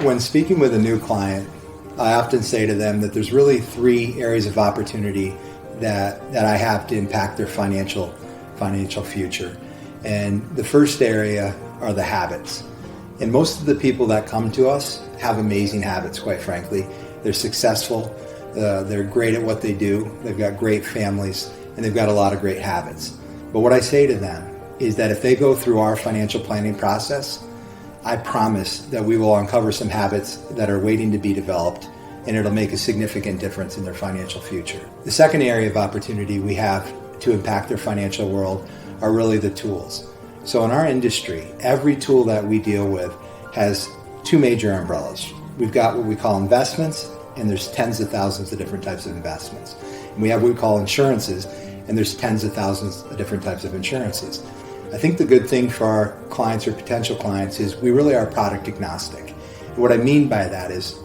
When speaking with a new client, I often say to them that there's really three areas of opportunity that I have to impact their financial future. And the first area are the habits. And most of the people that come to us have amazing habits, quite frankly. They're successful, they're great at what they do, they've got great families, and they've got a lot of great habits. But what I say to them is that if they go through our financial planning process, I promise that we will uncover some habits that are waiting to be developed, and it'll make a significant difference in their financial future. The second area of opportunity we have to impact their financial world are really the tools. So in our industry, every tool that we deal with has two major umbrellas. We've got what we call investments, and there's tens of thousands of different types of investments. And we have what we call insurances, and there's tens of thousands of different types of insurances. I think the good thing for our clients or potential clients is we really are product agnostic. And what I mean by that is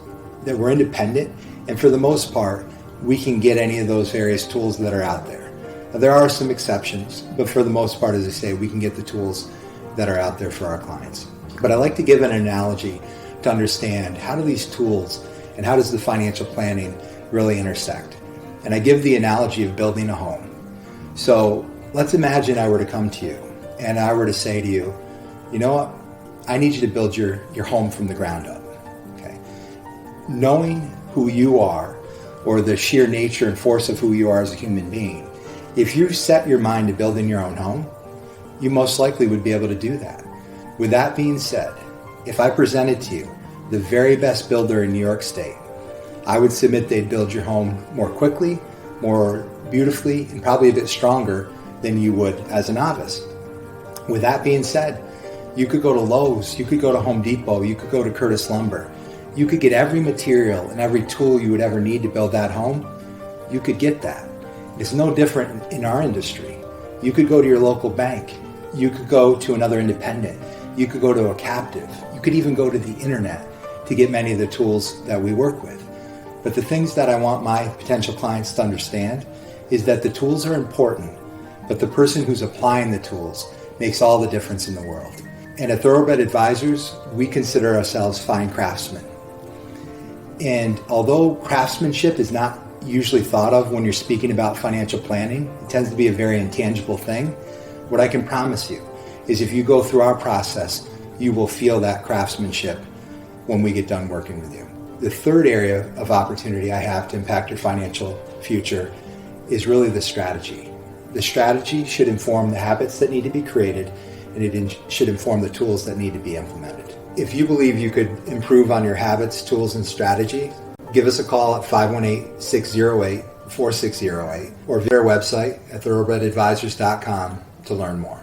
that we're independent, and for the most part, we can get any of those various tools that are out there. Now, there are some exceptions, but for the most part, as I say, we can get the tools that are out there for our clients. But I like to give an analogy to understand how do these tools and how does the financial planning really intersect. And I give the analogy of building a home. So let's imagine I were to come to you and I were to say to you, you know what, I need you to build your home from the ground up. Okay? Knowing who you are, or the sheer nature and force of who you are as a human being, if you set your mind to building your own home, you most likely would be able to do that. With that being said, if I presented to you the very best builder in New York State, I would submit they'd build your home more quickly, more beautifully, and probably a bit stronger than you would as a novice. With that being said, you could go to Lowe's, you could go to Home Depot, you could go to Curtis Lumber. You could get every material and every tool you would ever need to build that home. You could get that. It's no different in our industry. You could go to your local bank. You could go to another independent. You could go to a captive. You could even go to the internet to get many of the tools that we work with. But the things that I want my potential clients to understand is that the tools are important, but the person who's applying the tools makes all the difference in the world. And at Thoroughbred Advisors, we consider ourselves fine craftsmen. And although craftsmanship is not usually thought of when you're speaking about financial planning, it tends to be a very intangible thing. What I can promise you is if you go through our process, you will feel that craftsmanship when we get done working with you. The third area of opportunity I have to impact your financial future is really the strategy. The strategy should inform the habits that need to be created, and it should inform the tools that need to be implemented. If you believe you could improve on your habits, tools, and strategy, give us a call at 518-608-4608 or visit our website at thoroughbredadvisors.com to learn more.